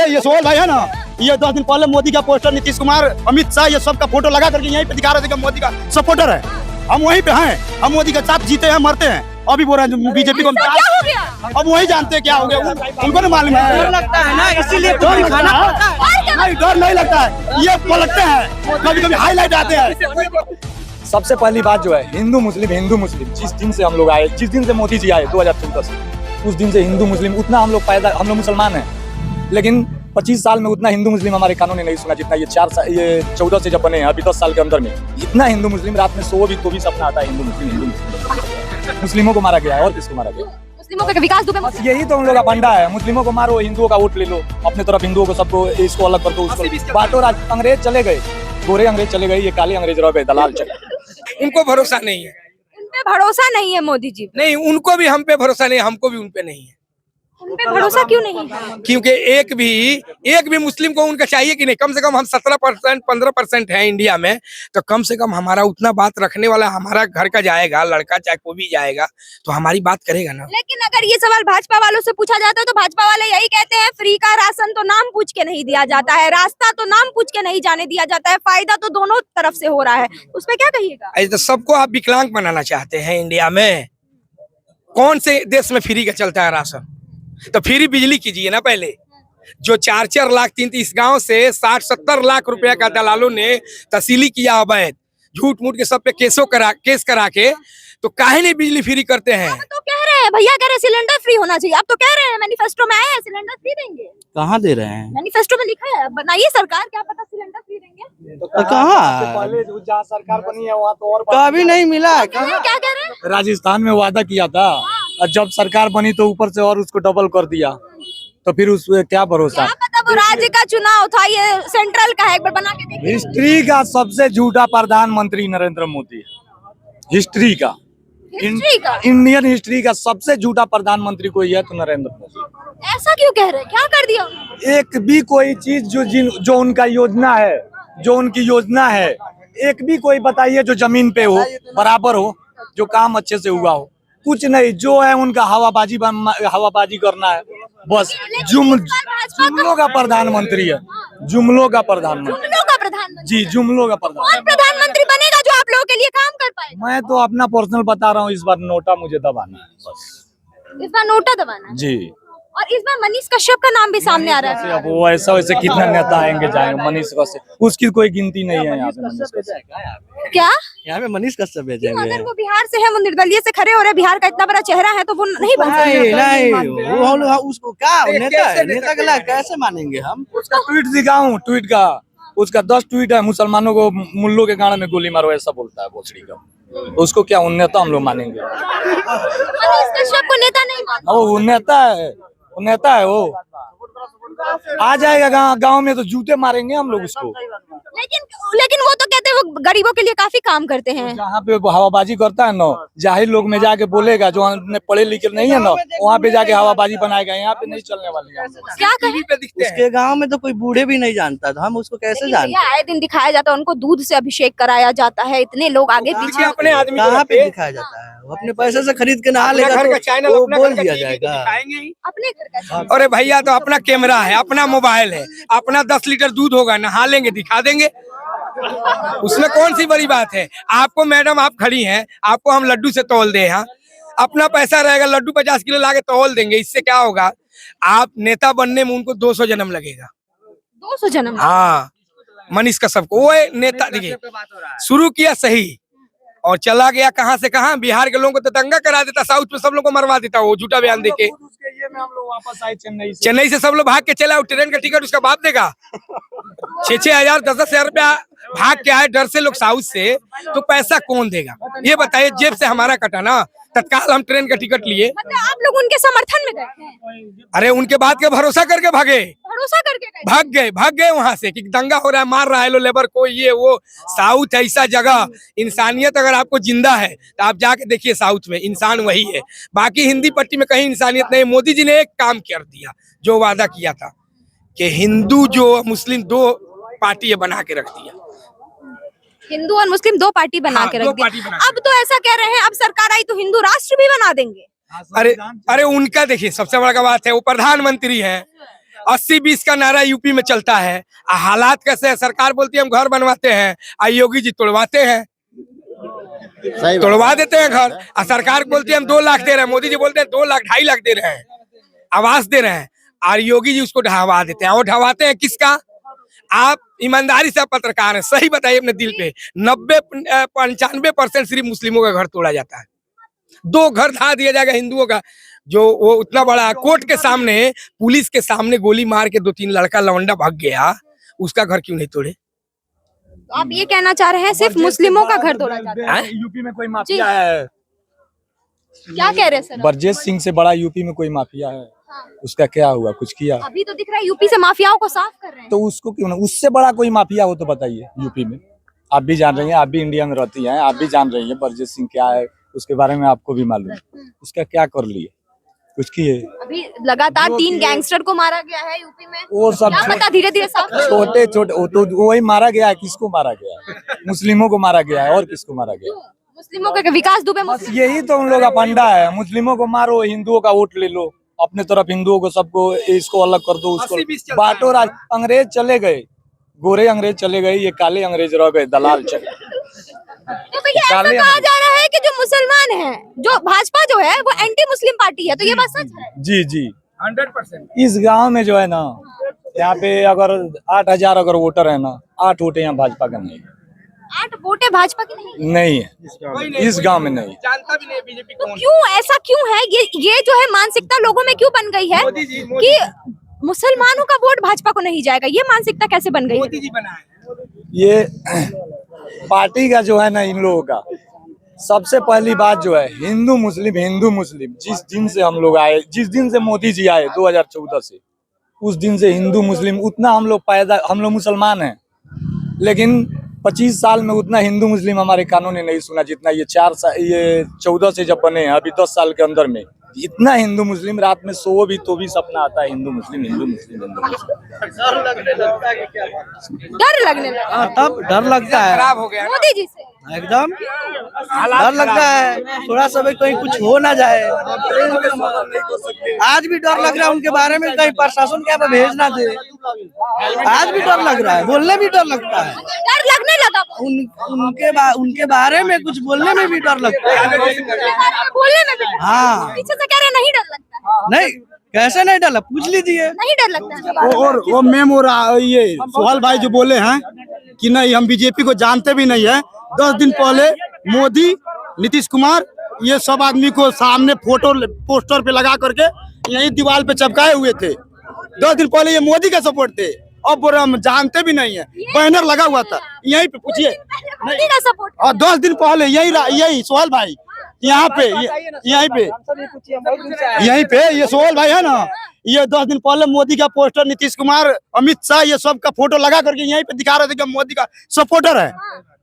ये सोहल भाई है ना, ये 10 दिन पहले मोदी का पोस्टर, नीतीश कुमार, अमित शाह, ये सबका फोटो लगा करके यहीं पे दिखा रहे थे कि मोदी का सपोर्टर है। हम वहीं पे हैं, हम मोदी के साथ जीते हैं, मरते हैं। अभी बोल रहे हैं बीजेपी को क्या हो गया? अब वही जानते हैं क्या हो गया, उनको नहीं मालूम है। डर लगता है ना, इसीलिए डर लगता है? नहीं, डर नहीं लगता है, ये पलटते हैं, कभी कभी हाईलाइट आते हैं। सबसे पहली बात जो है हिंदू मुस्लिम जिस दिन से हम लोग आए, जिस दिन से मोदी जी आए 2014 से, उस दिन से हिंदू मुस्लिम उतना हम लोग मुसलमान हैं, लेकिन 25 साल में उतना हिंदू मुस्लिम हमारे कानून ने नहीं सुना जितना ये 14 से जब बने हैं, अभी 10 साल के अंदर में इतना हिंदू मुस्लिम रात में सो भी तो भी सपना आता है हिंदू मुस्लिम। मुस्लिमों को मारा गया है और किसको मारा गया? मुस्लिमों का विकास दुबे में। यही तो उन लोगों का फंडा है, मुस्लिमों को मारो, हिंदुओं का वोट ले लो, अपने तरफ हिंदुओं को सबको इसको अलग कर दो, उसको बांटो। अंग्रेज चले गए, गोरे अंग्रेज चले गए, ये काले अंग्रेज रह गए, दलाल चले। उनको भरोसा नहीं है, उन पे भरोसा नहीं है मोदी जी। नहीं उनको भी हम पे भरोसा नहीं, हमको भी उन पे नहीं है। उन पे भरोसा क्यों नहीं है? क्योंकि एक भी मुस्लिम को उनका चाहिए कि नहीं। कम से कम हम 17% 15% है इंडिया में, तो कम से कम हमारा उतना बात रखने वाला हमारा घर का जाएगा, लड़का चाहे कोई भी जाएगा तो हमारी बात करेगा ना। लेकिन अगर ये सवाल भाजपा वालों से पूछा जाता है तो भाजपा वाले यही कहते हैं, फ्री का राशन तो नाम पूछ के नहीं दिया जाता है, रास्ता तो नाम पूछ के नहीं जाने दिया जाता है, फायदा तो दोनों तरफ से हो रहा है। उसमें क्या कहिएगा? ऐसे तो सबको आप विकलांग बनाना चाहते हैं इंडिया में। कौन से देश में फ्री का चलता है राशन? तो फ्री बिजली कीजिए ना पहले। जो 4-4 लाख 3-3 गांव से 60-70 लाख रुपया का दलालों ने तहसीली किया अवैध, झूठ मूठ के सब पे केस करा के, तो काहे नहीं बिजली फ्री करते हैं? अब तो कह रहे हैं, भैया कह रहे हैं सिलेंडर फ्री होना चाहिए। अब तो कह रहे हैं, मैनिफेस्टो में आया है सिलेंडर फ्री देंगे। कहाँ दे रहे हैं? मैनिफेस्टो में लिखा है, बनाइए सरकार, क्या पता सिलेंडर फ्री देंगे। तो कहाँ पहले जहाँ सरकार बनी है वहाँ तो और कभी नहीं मिला है। क्या कह रहे हैं? राजस्थान में वादा किया था, और जब सरकार बनी तो ऊपर से और उसको डबल कर दिया, तो फिर उस क्या भरोसा? क्या पता वो राज्य का चुनाव था, ये सेंट्रल का है, एक बार बना के देखिए। हिस्ट्री का सबसे झूठा प्रधानमंत्री नरेंद्र मोदी है। हिस्ट्री का इंडियन हिस्ट्री का सबसे झूठा प्रधानमंत्री कोई है तो नरेंद्र मोदी। ऐसा क्यों कह रहे हैं? क्या कर दिया उन्होंने? एक भी कोई चीज जो उनका योजना है, जो उनकी योजना है, एक भी कोई बताइए जो जमीन पे हो, बराबर हो, जो काम अच्छे से हुआ हो। कुछ नहीं, जो है उनका हवाबाजी करना है बस। जुमलों का प्रधानमंत्री है, जुमलों का प्रधानमंत्री जी, जुमलों का कौन प्रधानमंत्री बनेगा जो आप लोगों के लिए काम कर पाए? मैं तो अपना पर्सनल बता रहा हूँ, इस बार नोटा मुझे दबाना है बस। इस बार नोटा दबाना है जी। और इस बार मनीष कश्यप का नाम भी सामने आ रहा है। अब वो ऐसा वैसे कितना नेता आएंगे जाएंगे, मनीष कश्यप उसकी कोई गिनती नहीं है यहाँ पे। मनीष कश्यप क्या यहाँ पे मनीष कश्यप भेजे हुए अगर हैं? वो बिहार से है, वो निर्दलीय से खड़े हो रहे, बिहार का इतना बड़ा चेहरा है, तो वो नहीं बन सकते? नहीं वो हम लोग उसको क्या नेता है, नेता के लायक कैसे मानेंगे हम? उसका ट्वीट दिखाऊं, ट्वीट का उसका 10 ट्वीट है, मुसलमानों को मुल्लों के गाने में गोली मारो ऐसा बोलता है भोसड़ी का। तो उसको क्या नेता हम लोग मानेंगे? मनीष कश्यप को नेता नहीं मानते? वो नेता है, वो नेता है। वो आ जाएगा गांव में तो जूते मारेंगे हम लोग उसको। लेकिन वो तो कहते हैं वो गरीबों के लिए काफी काम करते हैं। जहाँ पे हवाबाजी करता है ना, जाहिर लोग में जाके बोलेगा, जो पढ़े लिखे नहीं है ना, वहाँ पे जाके हवाबाजी बनाएगा। यहाँ पे नहीं चलने वाली है। क्या कहें? उसके गांव में तो कोई बूढ़े भी नहीं जानता था, हम उसको कैसे जानते? आए दिन दिखाया जाता है, उनको दूध से अभिषेक कराया जाता है, इतने लोग आगे पीछे। अपने आदमी कहाँ पे दिखाया जाता है? वो अपने पैसे से खरीद के नहा लेगा तो वो बोल दिया जाएगा। अपने घर का। अरे भैया तो अपना कैमरा है, अपना मोबाइल है, अपना 10 लीटर दूध होगा, नहा लेंगे, दिखा देंगे। उसमें कौन सी बड़ी बात है? आपको मैडम आप खड़ी हैं, आपको हम लड्डू से तौल दे, यहाँ अपना पैसा रहेगा, लड्डू 50 किलो लाके तौल देंगे, इससे क्या होगा? आप नेता बनने में उनको 200 जन्म लगेगा। 200 जन्म? हाँ, मनीष कश्यप को वो नेता, देखिए शुरू किया सही और चला गया कहाँ से कहाँ। बिहार के लोगों को तो दंगा करा देता, साउथ में सब लोग को मरवा देता, वो झूठा बयान देके। हम लोग वापस आए चेन्नई से सब लोग भाग के चला, ट्रेन का टिकट उसका बाप देगा। 6-6 हजार 10-10 हजार रुपया भाग के आए डर से लोग साउथ से, तो पैसा कौन देगा ये बताइए? जेब से हमारा कटा ना, तत्काल हम ट्रेन का टिकट लिए। मतलब आप लोग उनके समर्थन में गए? अरे उनके बात के भरोसा करके भागे, भरोसा करके गए? भाग गए वहां से कि दंगा हो रहा है, मार रहा है लो लेबर को, ये वो। साउथ ऐसा जगह, इंसानियत अगर आपको जिंदा है तो आप जाके देखिए, साउथ में इंसान वही है। बाकी हिंदी पट्टी में कहीं इंसानियत नहीं। मोदी जी ने एक काम कर दिया, जो वादा किया था कि हिंदू जो मुस्लिम 2 पार्टी बना के रख दिया। हिंदू और मुस्लिम 2 पार्टी बना के रख दिया। अब तो ऐसा कह रहे हैं, अब सरकार आई तो हिंदू राष्ट्र भी बना देंगे। अरे उनका देखिए सबसे बड़ा बात है, वो प्रधानमंत्री है, 80-20 का नारा यूपी में चलता है। हालात कैसे है? सरकार बोलती है हम घर बनवाते हैं, योगी जी तोड़वाते हैं, तोड़वा देते हैं घर। और सरकार बोलती है हम 2 लाख दे रहे हैं, मोदी जी बोलते हैं 2 लाख 2.5 लाख दे रहे हैं, आवास दे रहे हैं, और योगी जी उसको ढहवा देते हैं। और ढहवाते हैं किसका? आप ईमानदारी से पत्रकार हैं, सही बताइए अपने दिल पे। 90-95% सिर्फ मुस्लिमों का घर तोड़ा जाता है। 2 घर ढा दिया जाएगा हिंदुओं का। जो वो उतना बड़ा कोर्ट के सामने, पुलिस के सामने गोली मार के 2-3 लड़का लवंडा भाग गया, उसका घर क्यों नहीं तोड़े? तो आप ये कहना चाह रहे हैं सिर्फ मुस्लिमों का घर तोड़ा जाता है? यूपी में कोई माफिया है? क्या कह रहे हैं सर? ब्रजेश सिंह से बड़ा यूपी में कोई माफिया है? उसका क्या हुआ? कुछ किया? अभी तो दिख रहा है यूपी से माफियाओं को साफ कर रहे हैं। तो उसको क्यों ना, उससे बड़ा कोई माफिया हो तो बताइए यूपी में। आप भी जान रही हैं, आप भी इंडिया में रहती हैं, आप भी जान रही हैं ब्रजेश सिंह क्या है, उसके बारे में आपको भी मालूम है। उसका क्या कर लिए? कुछ किए? अभी लगातार 3 गैंगस्टर को मारा गया है यूपी में। वो सब क्या पता, धीरे धीरे साफ छोटे छोटे, तो वही मारा गया है। किसको मारा गया है? मुस्लिमों को मारा गया है। और किसको मारा गया? मुस्लिमों का विकास दुबे बस यही तो उन लोग का फंडा है। मुस्लिमों को मारो, हिंदुओं का वोट ले लो, अपने तरफ हिंदुओं को सबको इसको अलग कर दो, उसको बांटो राज। अंग्रेज चले गए, गोरे अंग्रेज चले गए, ये काले अंग्रेज रह गए, दलाल चले गए। तो भैया ऐसा कहा जा रहा है कि जो मुसलमान हैं, जो भाजपा जो है वो एंटी मुस्लिम पार्टी है, तो ये बात सच है? जी जी 100%। इस गांव में जो है ना, यहाँ पे अगर 8000 अगर वोटर है ना, 8 वोटे यहाँ भाजपा का नहीं है। 8 वोटे भाजपा की नहीं है इस गांव में नहीं। जानता भी नहीं बीजेपी तो क्यों ऐसा क्यों है? ये जो है मानसिकता लोगों में क्यों बन गई है कि मुसलमानों का वोट भाजपा को नहीं जाएगा? ये मानसिकता कैसे बन गई? मोदी जी बनाए। ये पार्टी का जो है ना, इन लोगों का सबसे पहली बात जो है, हिंदू मुस्लिम जिस दिन से हम लोग आए, जिस दिन से मोदी जी आए 2014 से, उस दिन से हिंदू मुस्लिम उतना हम लोग मुसलमान हैं, लेकिन 25 साल में उतना हिंदू मुस्लिम हमारे कानून ने नहीं सुना जितना ये 14 से जब बने हैं, अभी 10 साल के अंदर में इतना हिंदू मुस्लिम। रात में सो भी तो भी सपना आता है हिंदू मुस्लिम हिंदू मुस्लिम हिंदू मुस्लिम। डर लगने लगा। तब डर लगता है, खराब हो गया मोदी जी से एकदम डर लगता है, थोड़ा सा भी कहीं कुछ हो ना जाए। आज भी डर लग रहा है उनके बारे में, कहीं प्रशासन क्या भेज ना दे। आज भी डर लग रहा है, बोलने भी डर लगता है, डर लगने लगा। उनके बारे में कुछ बोलने में भी डर लगता है। बोलने में भी हाँ, पीछे से कह रहे नहीं डर लगता। नहीं कैसे नहीं डर, पूछ लीजिए। नहीं डर लगता है। और वो मैम और ये सोहल भाई जो बोले हैं कि नहीं हम बीजेपी को जानते भी नहीं है। 10 दिन पहले मोदी, नीतीश कुमार, ये सब आदमी को सामने फोटो पोस्टर पे लगा करके यही दीवार पे चिपकाए हुए थे। 10 दिन पहले ये मोदी का सपोर्ट थे, अब हम जानते भी नहीं है। बैनर लगा हुआ था यहीं पे, पूछिए। मोदी का सपोर्ट। और 10 दिन पहले यही सोहल भाई यहाँ पे, यहीं पे ये सोहल भाई है ना, ये 10 दिन पहले मोदी का पोस्टर, नीतीश कुमार, अमित शाह, ये सब का फोटो लगा करके यहीं पे दिखा रहे थे कि मोदी का सपोर्टर है।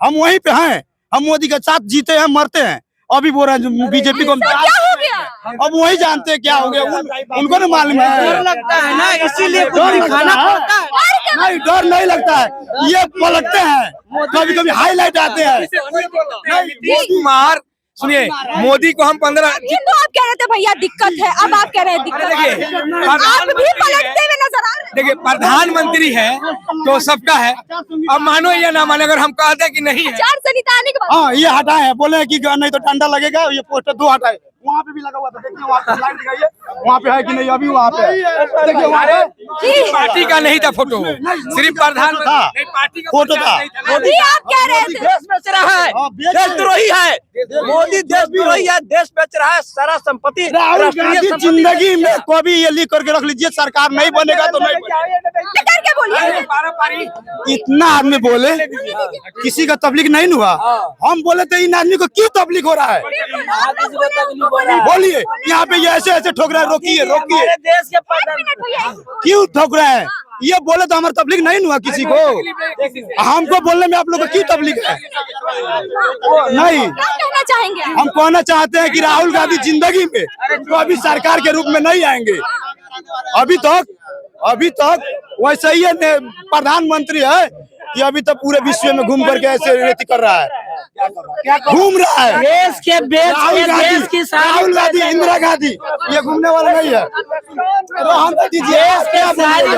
हम वहीं पे हैं, हम मोदी के साथ जीते हैं, मरते हैं। अभी बोल रहे हैं बीजेपी को क्या हो गया? अब वही जानते हैं क्या हो गया, उनको नहीं मालूम है। डर लगता है ना, इसीलिए डर दिखाना पड़ता है। नहीं, डर नहीं लगता है, ये पलटते हैं, कभी कभी हाईलाइट आते हैं। नीतीश कुमार, सुनिए, मोदी को हम 15 ये तो आप कह रहे थे भैया दिक्कत है, अब आप कह रहे हैं दिक्कत है। आप भी पलटते हुए नजर आ रहे हैं। देखिए प्रधानमंत्री है तो सबका है, अब मानो या ना मानो, अगर हम कहते हैं कि नहीं है। आचार संहिता आने के बाद हाँ, ये हटाए हैं, बोले कि नहीं तो डंडा लगेगा। ये पोस्टर 2 हटाए, वहाँ पे भी लगा हुआ था, देखिए वहाँ पे लाइट दिखाइए, वहाँ पे है कि नहीं, अभी वहाँ पे देखिए, वहाँ पे पार्टी का नहीं था फोटो, सिर्फ प्रधानमंत्री पार्टी का फोटो था। मोदी आप कह रहे थे देश बेच रहा है, देशद्रोही है मोदी, देशद्रोही है, देश बेच रहा है, सारा संपत्ति राहुल गांधी जिंदगी में कभी ये लिख करके रख लीजिए, सरकार नहीं बनेगा तो नहीं बनेगा। करके बोलिए। इतना आदमी बोले, किसी का तबलीग नहीं हुआ। हम बोले थे इन आदमी को क्यों तबलीग हो रहा है, बोलिए। यहाँ पे ये ऐसे ऐसे ठोक रहा है, रोकिए रोकिए, देश के क्यों ठोक रहा है? ये बोले तो हमारा तबलीग नहीं हुआ किसी को, हमको बोलने में आप लोग को क्यों तबलीग है? नहीं, क्या कहना चाहेंगे? हम कहना चाहते हैं कि राहुल गांधी जिंदगी में तो अभी सरकार के रूप में नहीं आएंगे। अभी तक वैसे ही प्रधानमंत्री है कि अभी तक पूरे विश्व में घूम करके ऐसे नीति कर रहा है। घूम रहा है। देश के बेच के देश की राहुल गांधी, इंदिरा गांधी, ये घूमने वाला नहीं है। रोहन दीजिए, देश के सारी